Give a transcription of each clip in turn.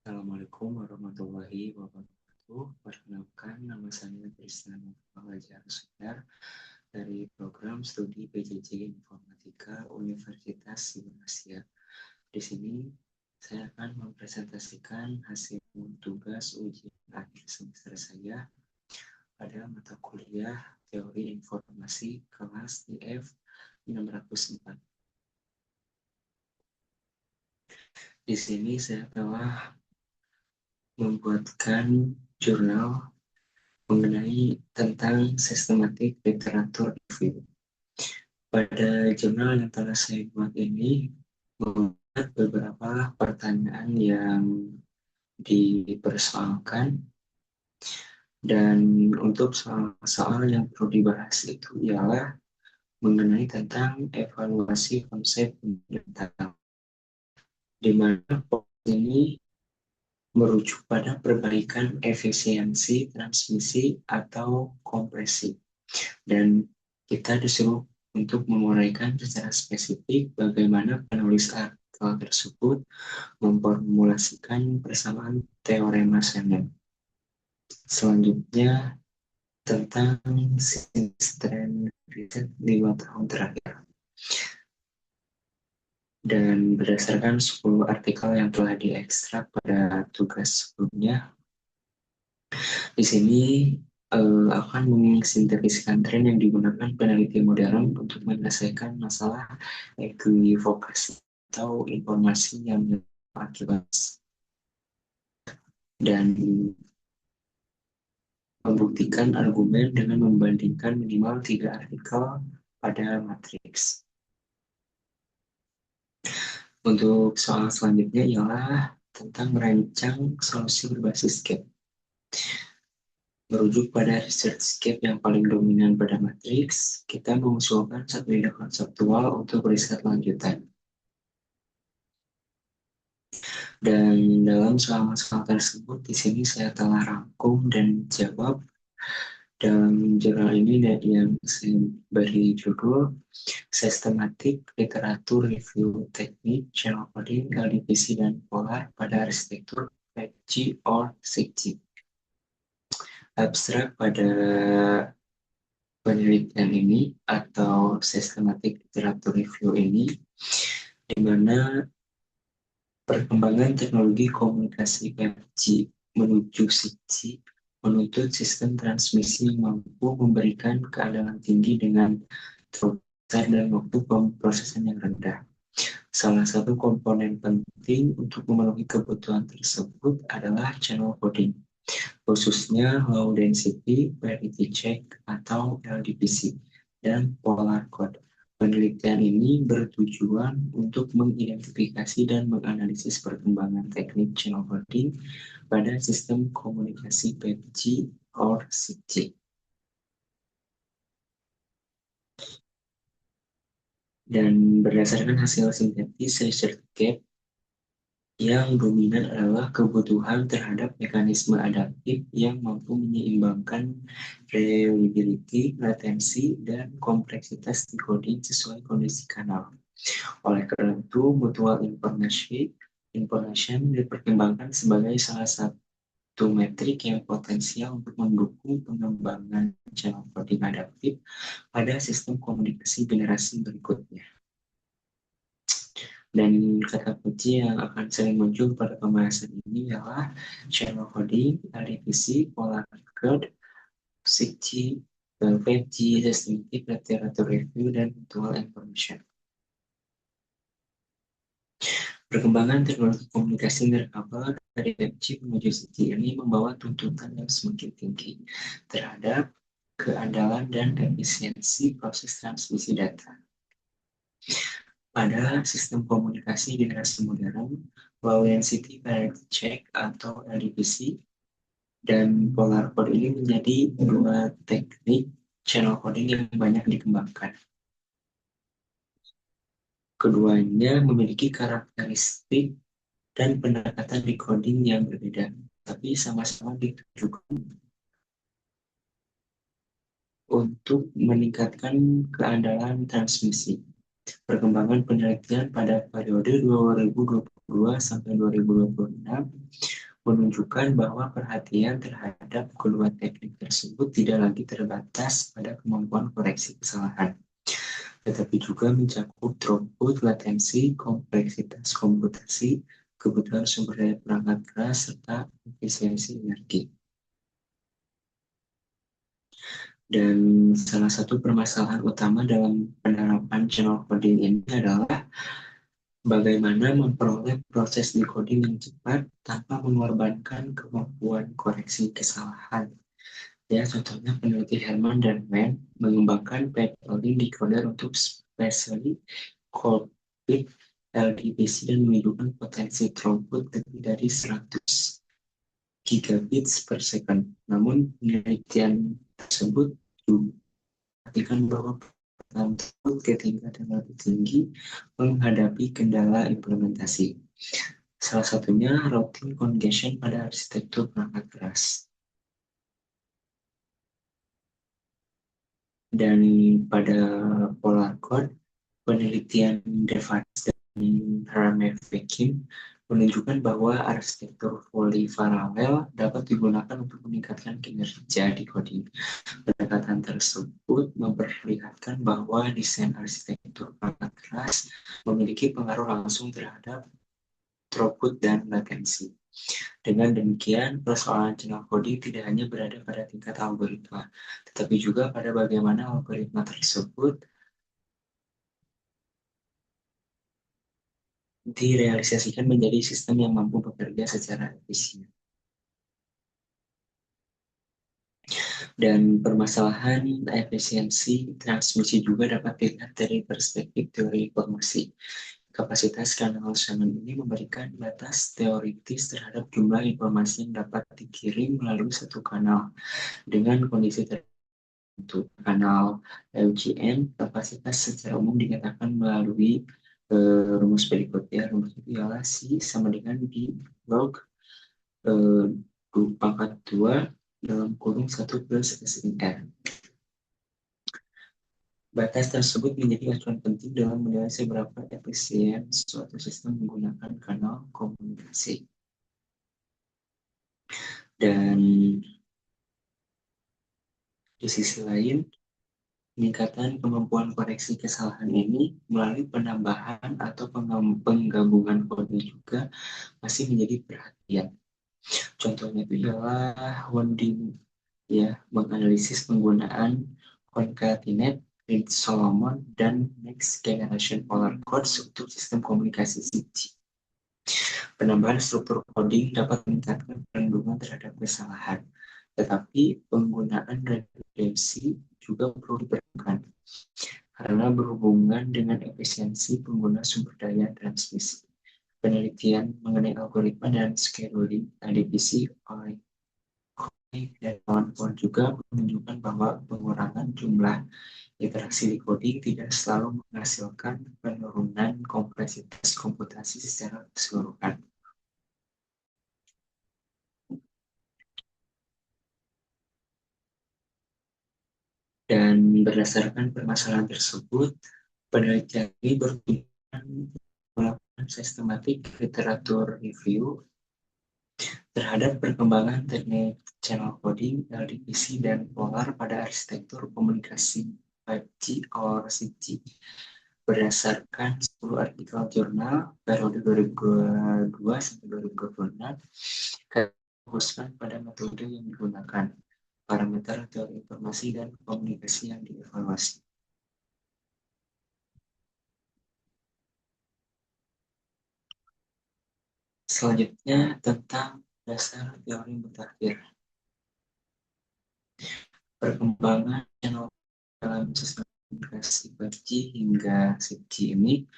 Assalamualaikum warahmatullahi wabarakatuh. Perkenalkan, nama saya Tristan Fajar Sudar dari program studi PJJ Informatika Universitas Indonesia. Di sini saya akan mempresentasikan hasil tugas ujian akhir semester saya pada mata kuliah Teori Informasi kelas TF 604. Di sini saya telah membuatkan jurnal mengenai tentang sistematik literatur review. Pada jurnal yang telah saya buat ini, membuat beberapa pertanyaan yang dipersoalkan, dan untuk soal-soal yang perlu dibahas itu ialah mengenai tentang evaluasi konsep pemerintahan, di mana ini merujuk pada perbaikan efisiensi transmisi atau kompresi. Dan kita disuruh untuk menguraikan secara spesifik bagaimana penulis artikel tersebut memformulasikan persamaan teorema Shannon. Selanjutnya tentang tren riset 5 tahun terakhir. Dan berdasarkan 10 artikel yang telah diekstrak pada tugas sebelumnya, di sini akan mensintetiskan tren yang digunakan peneliti modern untuk menyelesaikan masalah ekivokasi atau informasi yang akibat, dan membuktikan argumen dengan membandingkan minimal 3 artikel pada matriks. Untuk soal selanjutnya ialah tentang merancang solusi berbasis gap. Merujuk pada research gap yang paling dominan pada matriks, kita mengusulkan satu ide konseptual untuk riset lanjutan. Dan dalam soal-soal tersebut, di sini saya telah rangkum dan jawab dalam jurnal ini yang saya beri judul Sistematik Literatur Review Teknik Channel Coding, LDPC, dan Polar pada Arsitektur 5G or 6G. Abstrak pada penelitian ini atau sistematik literatur review ini, di mana perkembangan teknologi komunikasi 5G menuju 6G menuntut sistem transmisi yang mampu memberikan keandalan tinggi dengan throughput besar dan waktu pemrosesan yang rendah. Salah satu komponen penting untuk memenuhi kebutuhan tersebut adalah channel coding, khususnya low density parity check atau LDPC dan polar code. Penelitian ini bertujuan untuk mengidentifikasi dan menganalisis perkembangan teknik channel coding pada sistem komunikasi 5G or 6G. Dan berdasarkan hasil sintetis research gap, yang dominan adalah kebutuhan terhadap mekanisme adaptif yang mampu menyeimbangkan reliability, latensi, dan kompleksitas decoding sesuai kondisi kanal. Oleh karena itu, mutual information dipertimbangkan sebagai salah satu metrik yang potensial untuk mendukung pengembangan channel coding adaptif pada sistem komunikasi generasi berikutnya. Dan kata kunci yang akan sering muncul pada pembahasan ini adalah channel coding, LDPC, polar code, 6G, 5G, systematic literature review, dan mutual information. Perkembangan teknologi komunikasi nirkabel dari 5G menuju 6G ini membawa tuntutan yang semakin tinggi terhadap keandalan dan efisiensi proses transmisi data. Pada sistem komunikasi generasi modern, low density parity check atau LDPC dan polar code ini menjadi dua teknik channel coding yang banyak dikembangkan. Keduanya memiliki karakteristik dan pendekatan decoding yang berbeda, tapi sama-sama ditujukan untuk meningkatkan keandalan transmisi. Perkembangan penelitian pada periode 2022 sampai 2026 menunjukkan bahwa perhatian terhadap kedua teknik tersebut tidak lagi terbatas pada kemampuan koreksi kesalahan, tetapi juga mencakup throughput, latensi, kompleksitas komputasi, kebutuhan sumber daya perangkat keras, serta efisiensi energi. Dan salah satu permasalahan utama dalam penerapan channel coding ini adalah bagaimana memperoleh proses decoding yang cepat tanpa mengorbankan kemampuan koreksi kesalahan. Ya, contohnya peneliti Herman dan Wen mengembangkan metode decoder untuk specially copied LDPC dan menunjukkan potensi throughput lebih dari 100 gigabits per second. Namun, penelitian tersebut juga mengatakan bahwa peralatan tersebut ketinggian lebih tinggi menghadapi kendala implementasi. Salah satunya routing congestion pada arsitektur perangkat keras. Dan pada polar code, penelitian Devaris dan Haramev-Pekin menunjukkan bahwa arsitektur volley paralel dapat digunakan untuk meningkatkan kinerja decoding. Pendekatan tersebut memperlihatkan bahwa desain arsitektur perangkat keras memiliki pengaruh langsung terhadap throughput dan latensi. Dengan demikian, persoalan channel coding tidak hanya berada pada tingkat algoritma, tetapi juga pada bagaimana algoritma tersebut direalisasikan menjadi sistem yang mampu bekerja secara efisien. Dan permasalahan efisiensi transmisi juga dapat dilihat dari perspektif teori informasi. Kapasitas kanal Shannon ini memberikan batas teoritis terhadap jumlah informasi yang dapat dikirim melalui satu kanal. Dengan kondisi tertentu, kanal LGN kapasitas secara umum dikatakan melalui rumus berikut ya. Rumus itu ialah C sama dengan B log pangkat 2 dalam kurung 1 plus SIR. Batas tersebut menjadi acuan penting dalam menilai seberapa efisien suatu sistem menggunakan kanal komunikasi. Dan di sisi lain, peningkatan kemampuan koreksi kesalahan ini melalui penambahan atau penggabungan kode juga masih menjadi perhatian. Contohnya itu ialah Wonding ya, menganalisis penggunaan concatenate, Reed Solomon, dan Next Generation Polar Codes untuk sistem komunikasi 6G. Penambahan struktur coding dapat meningkatkan perlindungan terhadap kesalahan, tetapi penggunaan redundancy juga perlu diperhatikan karena berhubungan dengan efisiensi pengguna sumber daya transmisi. Penelitian mengenai algoritma dan scheduling LDPC oleh dan kawan-kawan juga menunjukkan bahwa pengurangan jumlah interaksi decoding tidak selalu menghasilkan penurunan kompleksitas komputasi secara keseluruhan. Dan berdasarkan permasalahan tersebut, penelitian ini bertujuan melakukan sistematik literatur review terhadap perkembangan teknik channel coding, LDPC, dan polar pada arsitektur komunikasi 5G or 6G berdasarkan 10 artikel jurnal periode 2022 sampai 2026 fokuskan pada metode yang digunakan, parameter teori informasi dan komunikasi yang dievaluasi. Selanjutnya tentang dasar teori mutakhir. Perkembangan channel dalam sistem komunikasi 5G hingga 6G ini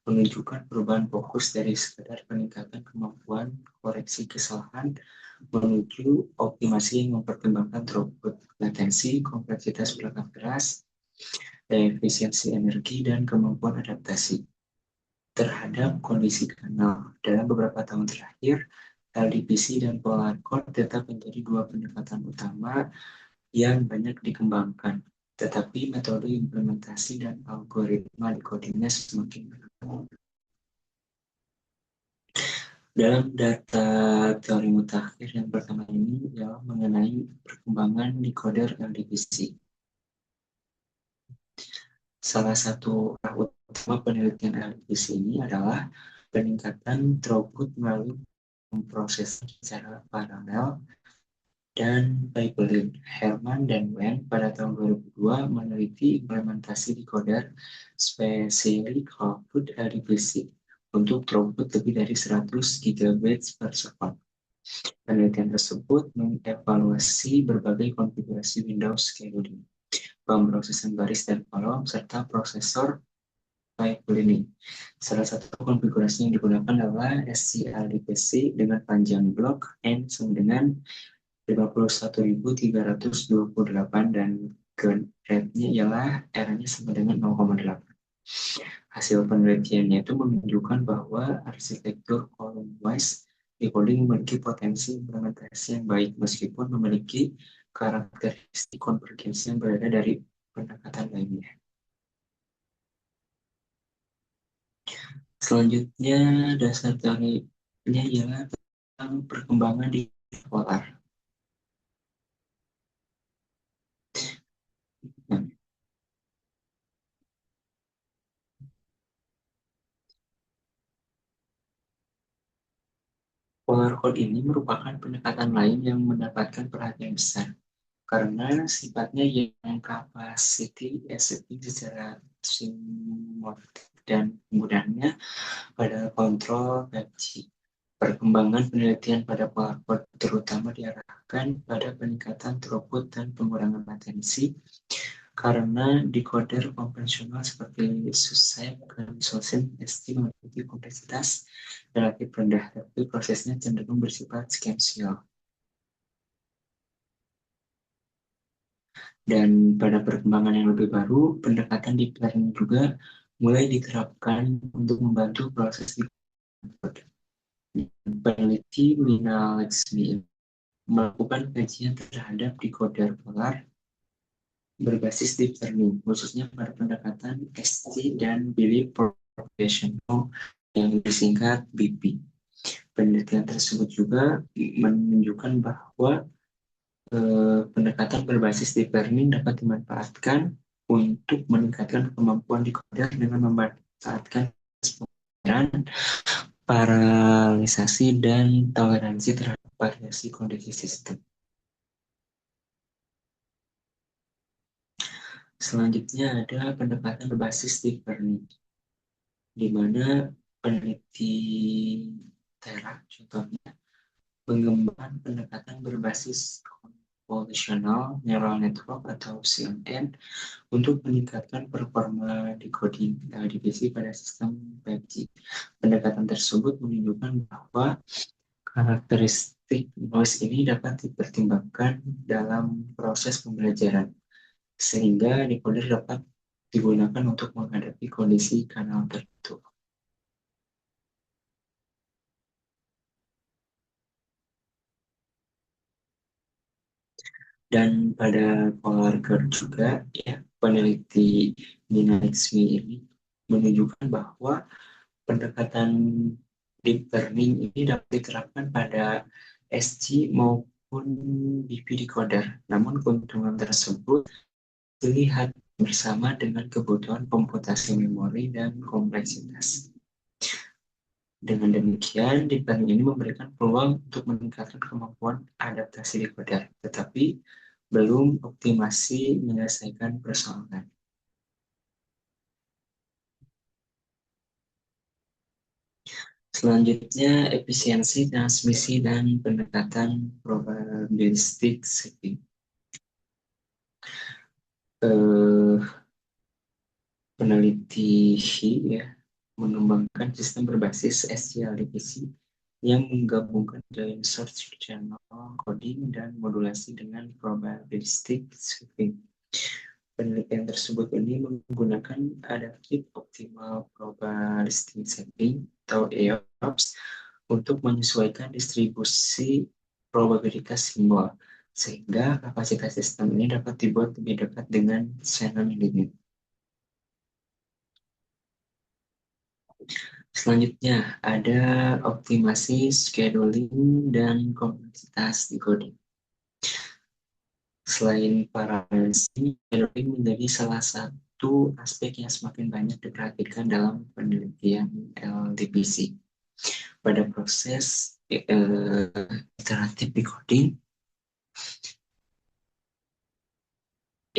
menunjukkan perubahan fokus dari sekadar peningkatan kemampuan koreksi kesalahan menuju optimasi yang mempertimbangkan throughput, latensi, kompleksitas perangkat keras, efisiensi energi, dan kemampuan adaptasi terhadap kondisi kanal. Dalam beberapa tahun terakhir, LDPC dan Polar Code tetap menjadi dua pendekatan utama yang banyak dikembangkan, tetapi metode implementasi dan algoritma decodingnya semakin berkembang. Dalam data teori mutakhir yang pertama ini adalah mengenai perkembangan decoder LDPC. Salah satu arah utama penelitian LDPC ini adalah peningkatan throughput melalui proses secara paralel dan pipeline. Herman dan Wen pada tahun 2002 meneliti implementasi decoder Specially Output LDPC untuk throughput lebih dari 100 gigabits per second. Penelitian tersebut mengevaluasi berbagai konfigurasi Windows scheduling, pemrosesan baris dan kolom, serta prosesor pipelining. Salah satu konfigurasi yang digunakan adalah SCLDPC dengan panjang blok N sama dengan 51.328 dan rate-nya ialah R-nya sama dengan 0,8. Hasil penelitiannya itu menunjukkan bahwa arsitektur column-wise decoding memiliki potensi implementasi yang baik meskipun memiliki karakteristik konvergensi yang berbeda dari pendekatan lainnya. Selanjutnya, dasar teorinya ialah tentang perkembangan di polar. Nah, polar code ini merupakan pendekatan lain yang mendapatkan perhatian besar karena sifatnya yang capacity setting secara simultan dan mudahnya pada kontrol 5G. Perkembangan penelitian pada polar code terutama diarahkan pada peningkatan throughput dan pengurangan latensi karena decoder konvensional seperti Susep dan Sosen ST memiliki kompleksitas relatif rendah, tapi prosesnya cenderung bersifat sequential. Dan pada perkembangan yang lebih baru, pendekatan deep learning juga mulai diterapkan untuk membantu proses decoder. Peneliti Lina Laxmi melakukan kajian terhadap decoder polar berbasis deep learning, khususnya pada pendekatan ST dan Belief Propagation yang disingkat BP. Penelitian tersebut juga menunjukkan bahwa pendekatan berbasis deep learning dapat dimanfaatkan untuk meningkatkan kemampuan decoder dengan memanfaatkan pembayaran, paralelisasi, dan toleransi terhadap variasi kondisi sistem. Selanjutnya ada pendekatan berbasis deep learning, di mana peneliti Tera contohnya mengembangkan pendekatan berbasis convolutional neural network atau CNN untuk meningkatkan performa decoding LDPC pada sistem 5G. Pendekatan tersebut menunjukkan bahwa karakteristik noise ini dapat dipertimbangkan dalam proses pembelajaran, sehingga decoder dapat digunakan untuk menghadapi kondisi kanal tertentu. Dan pada polar curve juga, ya, peneliti Nina Laxmi ini menunjukkan bahwa pendekatan deep learning ini dapat diterapkan pada SG maupun BP decoder. Namun keuntungan tersebut dilihat bersama dengan kebutuhan komputasi memori dan kompleksitas. Dengan demikian, deep learning ini memberikan peluang untuk meningkatkan kemampuan adaptasi decoder, tetapi belum optimasi menyelesaikan persoalan. Selanjutnya, efisiensi transmisi dan pendekatan probabilistik shaping. Peneliti ya mengembangkan sistem berbasis SGLDPC yang menggabungkan joint search channel coding dan modulasi dengan probabilistic shaping. Penelitian tersebut ini menggunakan Adaptive Optimal Probabilistic Shaping atau AOPS untuk menyesuaikan distribusi probabilitas simbol, sehingga kapasitas sistem ini dapat dibuat lebih dekat dengan channel limit. Selanjutnya ada optimasi, scheduling, dan kompleksitas decoding. Selain paralelisi, scheduling menjadi salah satu aspek yang semakin banyak diperhatikan dalam penelitian LDPC. Pada proses iteratif decoding,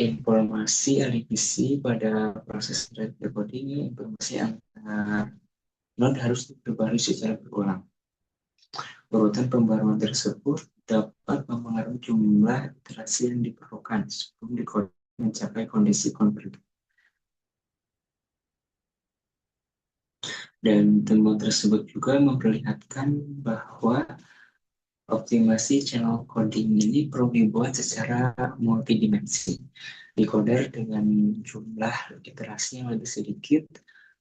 informasi LDPC pada proses iteratif decoding, informasi antar node harus diperbarui secara berulang. Urutan pembaruan tersebut dapat mempengaruhi jumlah iterasi yang diperlukan sebelum decoding mencapai kondisi konvergen. Dan temuan tersebut juga memperlihatkan bahwa optimasi channel coding ini perlu dibuat secara multidimensi. Decoder dengan jumlah iterasi yang lebih sedikit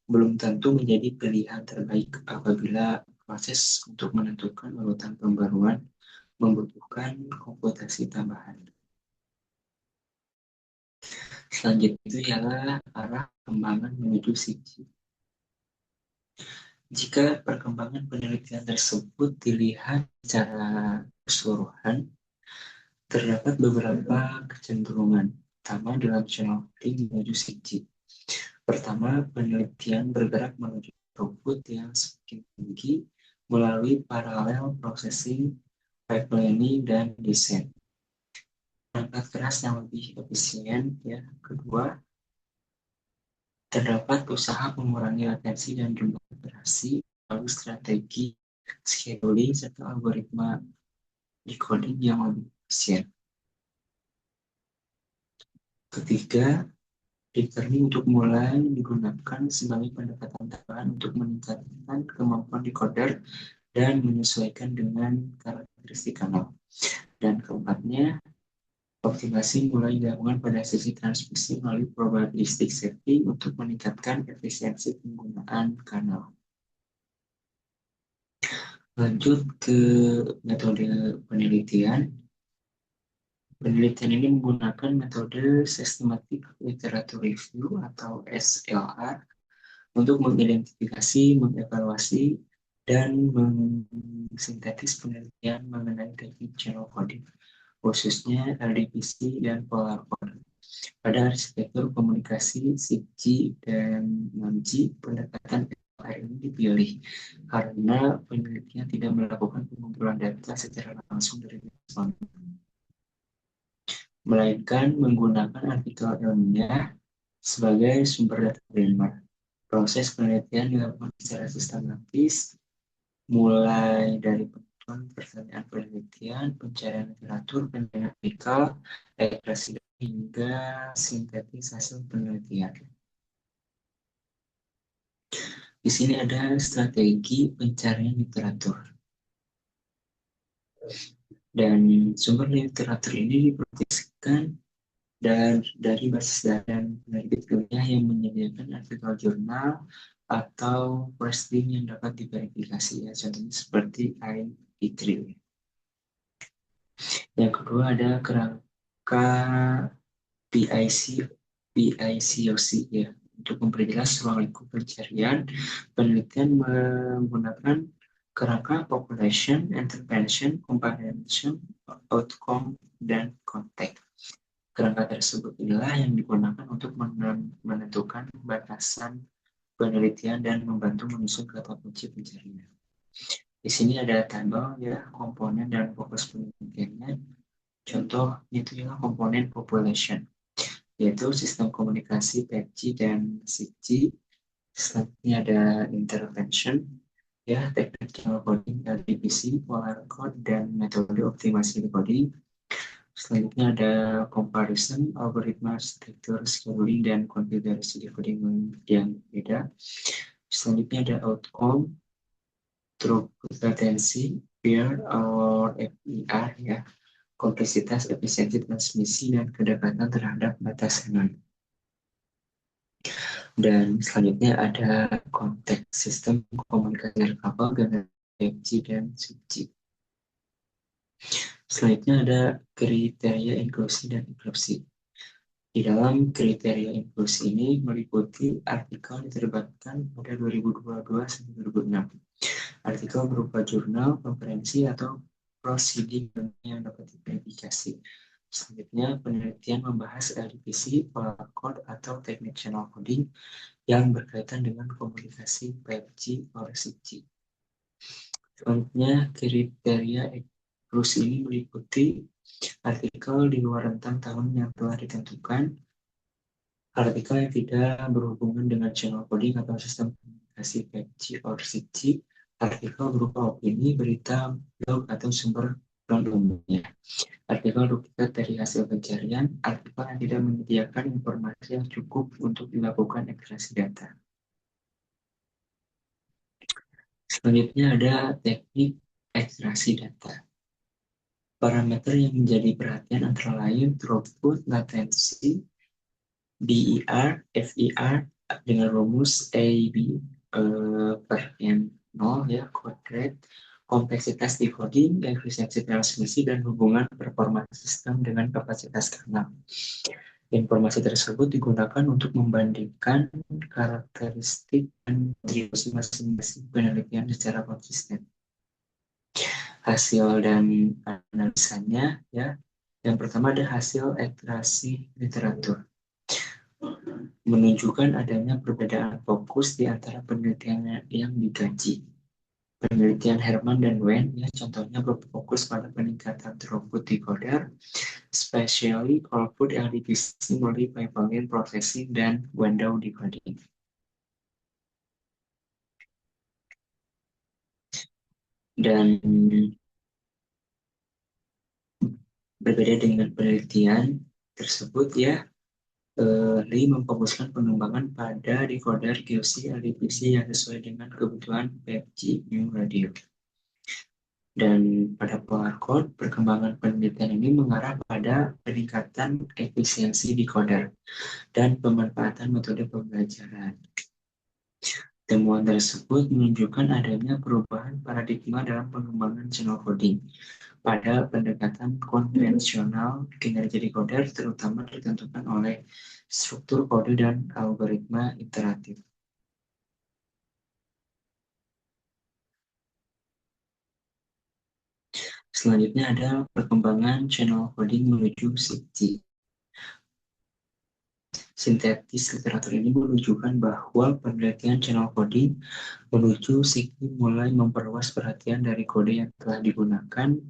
belum tentu menjadi pilihan terbaik apabila proses untuk menentukan urutan pembaruan membutuhkan komputasi tambahan. Selanjutnya ialah arah perkembangan menuju CG. Jika perkembangan penelitian tersebut dilihat secara keseluruhan, terdapat beberapa kecenderungan, pertama dalam channel coding menuju CG. Pertama, penelitian bergerak menuju throughput yang semakin tinggi melalui paralel processing, pipelining, dan desain. Perangkat keras yang lebih efisien, ya. Kedua, terdapat usaha mengurangi latensi dan jumlah operasi melalui strategi scheduling serta algoritma decoding yang lebih efisien. Ketiga, deep learning untuk mulai digunakan sebagai pendekatan tambahan untuk meningkatkan kemampuan decoder dan menyesuaikan dengan karakteristik kanal. Dan keempatnya, optimasi mulai dilakukan pada sisi transmisi melalui probabilistic setting untuk meningkatkan efisiensi penggunaan kanal. Lanjut ke metode penelitian. Penelitian ini menggunakan metode Systematic Literature Review atau SLR untuk mengidentifikasi, mengevaluasi, dan mensintetis penelitian mengenai teknik channel coding, khususnya LDPC dan polar code. Pada arsitektur komunikasi SIG dan non-G, pendekatan SLR ini dipilih karena penelitian tidak melakukan pengumpulan data secara langsung dari respon, melainkan menggunakan artikel ilmiah sebagai sumber data primer. Proses penelitian dilakukan secara sistematis, mulai dari penentuan pertanyaan penelitian, pencarian literatur, pencarian artikel, iterasi hingga sintetis hasil penelitian. Di sini ada strategi pencarian literatur. Dan sumber literatur ini diproduksikan dari basis data dan penerbit ilmiah yang menyediakan artikel jurnal atau press link yang dapat diverifikasi, ya, contohnya seperti IE3. Yang kedua ada kerangka PICOC, ya. Untuk memperjelas ruang lingkup pencarian, penelitian menggunakan kerangka population, intervention, comprehension, outcome, dan context. Kerangka tersebut inilah yang digunakan untuk menentukan batasan penelitian dan membantu menyusun kata kunci pencarian. Di sini ada tabel, ya, komponen dan fokus penelitiannya. Contoh itu adalah komponen population, yaitu sistem komunikasi 5G dan 6G. Selanjutnya ada intervention, ya, teknik channel coding, LDPC, polar code, dan metode optimasi decoding. Selanjutnya ada comparison, algoritma arsitektur, scheduling, dan konfigurasi decoding yang beda. Selanjutnya ada outcome, throughput latency, peer or FER, ya, kompleksitas, efisiensi transmisi, dan kedekatan terhadap batas node. Dan selanjutnya ada konteks sistem komunikasi nirkabel, generasi 5G dan 6G. Selanjutnya ada kriteria inklusi dan inklusi. Di dalam kriteria inklusi ini meliputi artikel diterbitkan pada 2022 sampai 2006. Artikel berupa jurnal, konferensi, atau proceeding yang dapat diverifikasi. Selanjutnya, penelitian membahas LDPC, polar code, atau teknik channel coding yang berkaitan dengan komunikasi 5G or 6G. Selanjutnya, kriteria inklusi ini meliputi artikel di luar rentang tahun yang telah ditentukan, artikel yang tidak berhubungan dengan channel coding atau sistem komunikasi 5G or 6G, artikel berupa opini, berita, blog, atau sumber non-umumnya, artikel duplikat dari hasil pencarian, artikel yang tidak menyediakan informasi yang cukup untuk dilakukan ekstraksi data. Selanjutnya ada teknik ekstraksi data. Parameter yang menjadi perhatian antara lain throughput, latensi, BER, FER dengan rumus AB per N0 ya, kuadrat, kompleksitas decoding, efisiensi transmisi, dan hubungan performa sistem dengan kapasitas kanal. Informasi tersebut digunakan untuk membandingkan karakteristik dan kontribusi masing-masing penelitian secara konsisten. Hasil dan analisanya ya. Yang pertama ada hasil ekstraksi literatur. Menunjukkan adanya perbedaan fokus di antara penelitian yang digaji. Penelitian Herman dan Wen ya, contohnya berfokus pada peningkatan throughput decoder, especially output LDPC melalui pipeline processing dan window decoding. Dan berbeda dengan penelitian tersebut ya, Lee memfokuskan pengembangan pada decoder QC LDPC yang sesuai dengan kebutuhan 5G New Radio. Dan pada polar code, perkembangan penelitian ini mengarah pada peningkatan efisiensi decoder dan pemanfaatan metode pembelajaran. Temuan tersebut menunjukkan adanya perubahan paradigma dalam pengembangan channel coding. Pada pendekatan konvensional, kinerja decoder terutama ditentukan oleh struktur kode dan algoritma iteratif. Selanjutnya ada perkembangan channel coding menuju 6G. Sintetis literatur ini menunjukkan bahwa penelitian channel coding menuju 6G mulai memperluas perhatian dari kode yang telah digunakan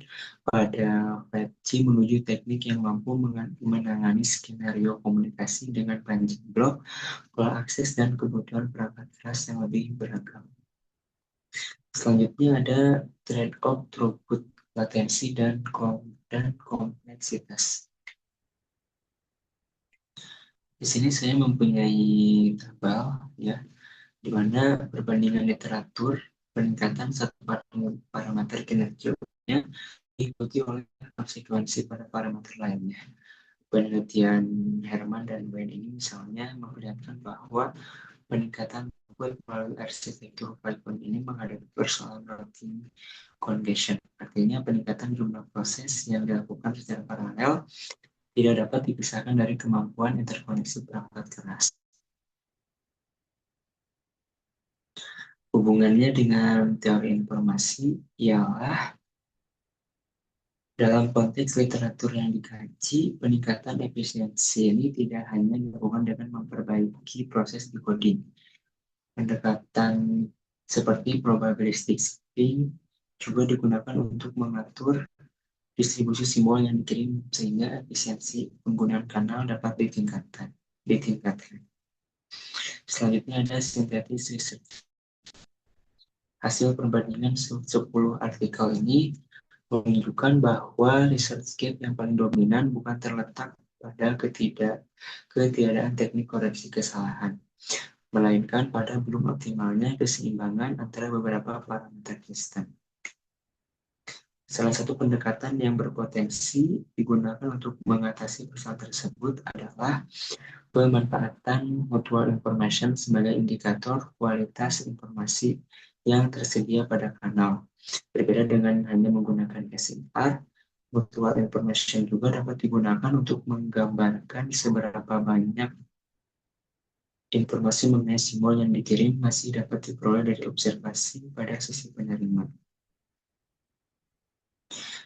pada 5G menuju teknik yang mampu menangani skenario komunikasi dengan panjang blok, pola akses, dan kebutuhan perangkat keras yang lebih beragam. Selanjutnya ada trade-off throughput, latensi, dan kompleksitas. Di sini saya mempunyai tabel ya, di mana perbandingan literatur peningkatan satu parameter kinerjanya diikuti oleh konsekuensi pada parameter lainnya. Penelitian Herman dan Wen ini misalnya memperlihatkan bahwa peningkatan throughput melalui arsitektur Python ini menghadapi persoalan routing congestion. Artinya peningkatan jumlah proses yang dilakukan secara paralel tidak dapat dipisahkan dari kemampuan interkoneksi perangkat keras. Hubungannya dengan teori informasi ialah dalam konteks literatur yang dikaji, peningkatan efisiensi ini tidak hanya dilakukan dengan memperbaiki proses decoding. Pendekatan seperti probabilistic shifting juga digunakan untuk mengatur distribusi simbol yang dikirim sehingga efisiensi penggunaan kanal dapat ditingkatkan. Selanjutnya ada synthetic research. Hasil perbandingan 10 artikel ini menunjukkan bahwa ResearchGate yang paling dominan bukan terletak pada ketiadaan teknik koreksi kesalahan, melainkan pada belum optimalnya keseimbangan antara beberapa parameter sistem. Salah satu pendekatan yang berpotensi digunakan untuk mengatasi masalah tersebut adalah pemanfaatan mutual information sebagai indikator kualitas informasi yang tersedia pada kanal. Berbeda dengan hanya menggunakan SNR, Mutual information juga dapat digunakan untuk menggambarkan seberapa banyak informasi mengenai simbol yang dikirim masih dapat diperoleh dari observasi pada sisi penerima.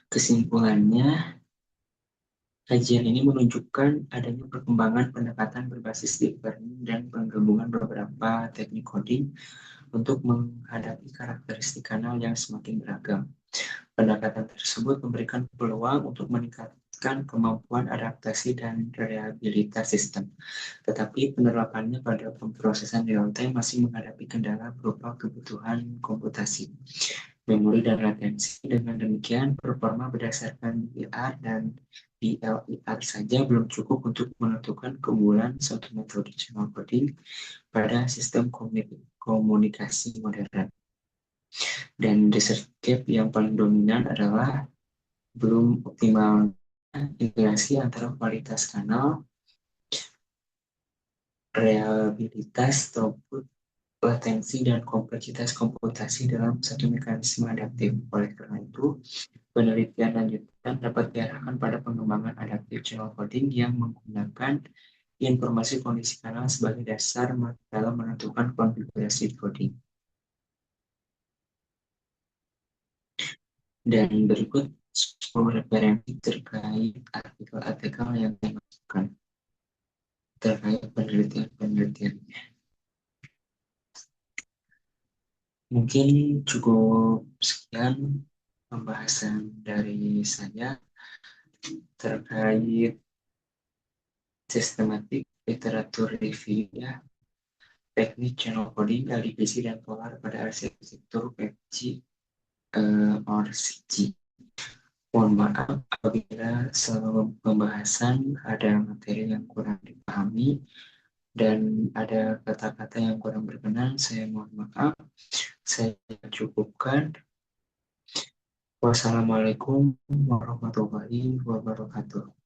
Kesimpulannya, kajian ini menunjukkan adanya perkembangan pendekatan berbasis deep learning dan penggabungan beberapa teknik coding untuk menghadapi karakteristik kanal yang semakin beragam. Pendekatan tersebut memberikan peluang untuk meningkatkan kemampuan adaptasi dan reliabilitas sistem. Tetapi penerapannya pada pemrosesan real time masih menghadapi kendala berupa kebutuhan komputasi, memori dan latensi. Dengan demikian, performa berdasarkan DLR dan DLER saja belum cukup untuk menentukan keunggulan suatu metode channel coding pada sistem komunikasi modern. Dan research gap yang paling dominan adalah belum optimal integrasi antara kualitas kanal, reliabilitas, throughput, latensi, dan kompleksitas komputasi dalam satu mekanisme adaptif. Oleh karena itu, penelitian lanjutan dapat diarahkan pada pengembangan adaptif channel coding yang menggunakan informasi kondisi kanal sebagai dasar dalam menentukan konfigurasi coding. Dan berikut 10 referensi terkait artikel-artikel yang dimasukkan terkait penelitian-penelitiannya. Mungkin cukup sekian pembahasan dari saya terkait sistematik literatur review ya, teknik channel coding, LDPC, dan polar pada arsitektur 5G or 6G. Mohon maaf apabila selama pembahasan ada materi yang kurang dipahami dan ada kata-kata yang kurang berkenan, saya mohon maaf. Saya cukupkan. Wassalamualaikum warahmatullahi wabarakatuh.